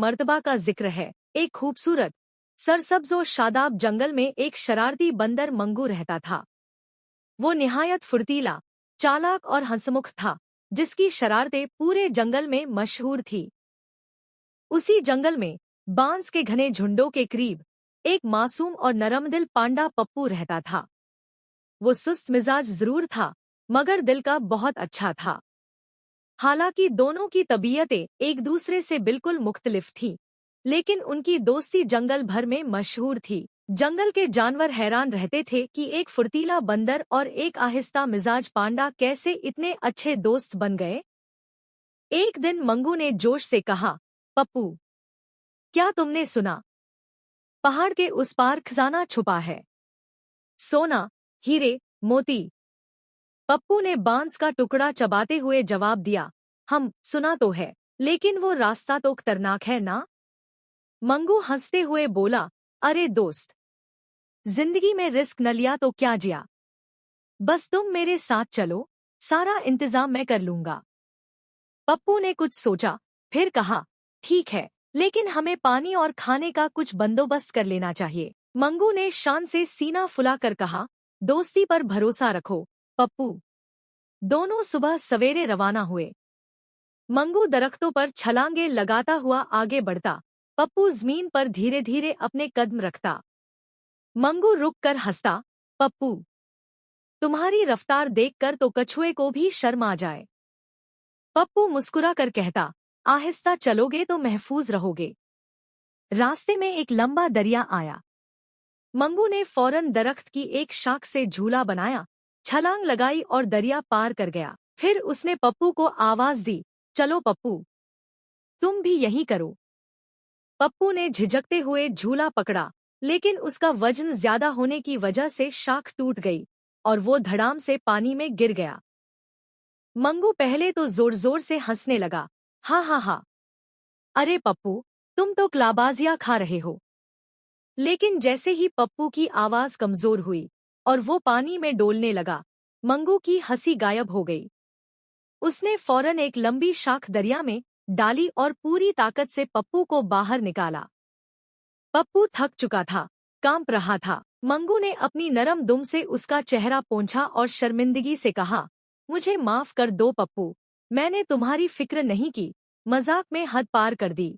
मर्तबा का जिक्र है। एक खूबसूरत सरसब्ज और शादाब जंगल में एक शरारती बंदर मंगू रहता था। वो निहायत फुर्तीला, चालाक और हंसमुख था, जिसकी शरारतें पूरे जंगल में मशहूर थी। उसी जंगल में बांस के घने झुंडों के करीब एक मासूम और नरमदिल पांडा पप्पू रहता था। वो सुस्त मिजाज जरूर था, मगर दिल का बहुत अच्छा था। हालांकि दोनों की तबीयतें एक दूसरे से बिल्कुल मुख्तलिफ थी, लेकिन उनकी दोस्ती जंगल भर में मशहूर थी। जंगल के जानवर हैरान रहते थे कि एक फुर्तीला बंदर और एक आहिस्ता मिजाज पांडा कैसे इतने अच्छे दोस्त बन गए। एक दिन मंगू ने जोश से कहा, पप्पू, क्या तुमने सुना? पहाड़ के उस पार खजाना छुपा है। सोना, हीरे, मोती। पप्पू ने बांस का टुकड़ा चबाते हुए जवाब दिया, हम सुना तो है, लेकिन वो रास्ता तो खतरनाक है ना? मंगू हंसते हुए बोला, अरे दोस्त, जिंदगी में रिस्क न लिया तो क्या जिया। बस तुम मेरे साथ चलो, सारा इंतजाम मैं कर लूंगा। पप्पू ने कुछ सोचा, फिर कहा, ठीक है, लेकिन हमें पानी और खाने का कुछ बंदोबस्त कर लेना चाहिए। मंगू ने शान से सीना फुलाकर कहा, दोस्ती पर भरोसा रखो पप्पू। दोनों सुबह सवेरे रवाना हुए। मंगू दरख्तों पर छलांगे लगाता हुआ आगे बढ़ता, पप्पू जमीन पर धीरे धीरे अपने कदम रखता। मंगू रुक कर हंसता, पप्पू, तुम्हारी रफ्तार देखकर तो कछुए को भी शर्म आ जाए। पप्पू मुस्कुरा कर कहता, आहिस्ता चलोगे तो महफूज रहोगे। रास्ते में एक लंबा दरिया आया। मंगू ने फौरन दरख्त की एक शाख से झूला बनाया, छलांग लगाई और दरिया पार कर गया। फिर उसने पप्पू को आवाज दी, चलो पप्पू, तुम भी यही करो। पप्पू ने झिझकते हुए झूला पकड़ा, लेकिन उसका वजन ज्यादा होने की वजह से शाख टूट गई और वो धड़ाम से पानी में गिर गया। मंगू पहले तो जोर जोर से हंसने लगा, हा हा हा, अरे पप्पू, तुम तो क्लाबाजियां खा रहे हो। लेकिन जैसे ही पप्पू की आवाज कमजोर हुई और वो पानी में डोलने लगा, मंगू की हंसी गायब हो गई। उसने फौरन एक लंबी शाख दरिया में डाली और पूरी ताकत से पप्पू को बाहर निकाला। पप्पू थक चुका था, कांप रहा था। मंगू ने अपनी नरम दुम से उसका चेहरा पोंछा और शर्मिंदगी से कहा, मुझे माफ कर दो पप्पू, मैंने तुम्हारी फिक्र नहीं की, मजाक में हद पार कर दी।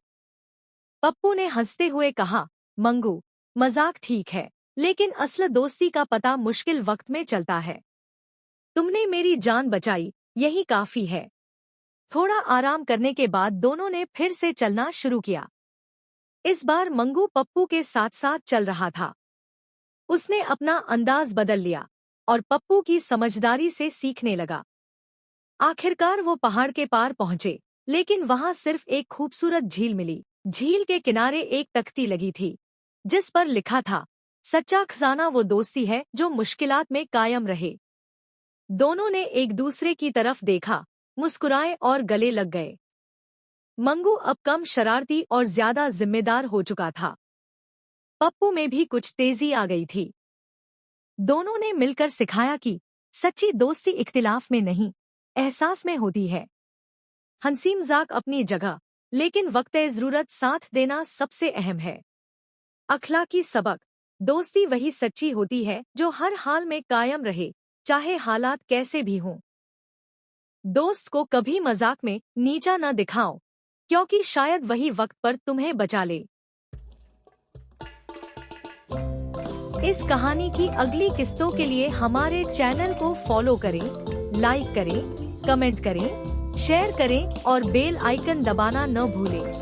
पप्पू ने हंसते हुए कहा, मंगू, मजाक ठीक है, लेकिन असल दोस्ती का पता मुश्किल वक्त में चलता है। तुमने मेरी जान बचाई, यही काफी है। थोड़ा आराम करने के बाद दोनों ने फिर से चलना शुरू किया। इस बार मंगू पप्पू के साथ साथ चल रहा था। उसने अपना अंदाज बदल लिया और पप्पू की समझदारी से सीखने लगा। आखिरकार वो पहाड़ के पार पहुंचे, लेकिन वहां सिर्फ एक खूबसूरत झील मिली। झील के किनारे एक तख्ती लगी थी, जिस पर लिखा था, सच्चा खजाना वो दोस्ती है जो मुश्किलात में कायम रहे। दोनों ने एक दूसरे की तरफ देखा, मुस्कुराए और गले लग गए। मंगू अब कम शरारती और ज्यादा जिम्मेदार हो चुका था। पप्पू में भी कुछ तेजी आ गई थी। दोनों ने मिलकर सिखाया कि सच्ची दोस्ती इख्तिलाफ में नहीं, एहसास में होती है। हंसी मजाक अपनी जगह, लेकिन वक्ते ज़रूरत साथ देना सबसे अहम है। अखलाकी सबक, दोस्ती वही सच्ची होती है जो हर हाल में कायम रहे, चाहे हालात कैसे भी हों। दोस्त को कभी मजाक में नीचा न दिखाओ, क्योंकि शायद वही वक्त पर तुम्हें बचा ले। इस कहानी की अगली किस्तों के लिए हमारे चैनल को फॉलो करें, लाइक करें, कमेंट करें, शेयर करें और बेल आइकन दबाना न भूलें।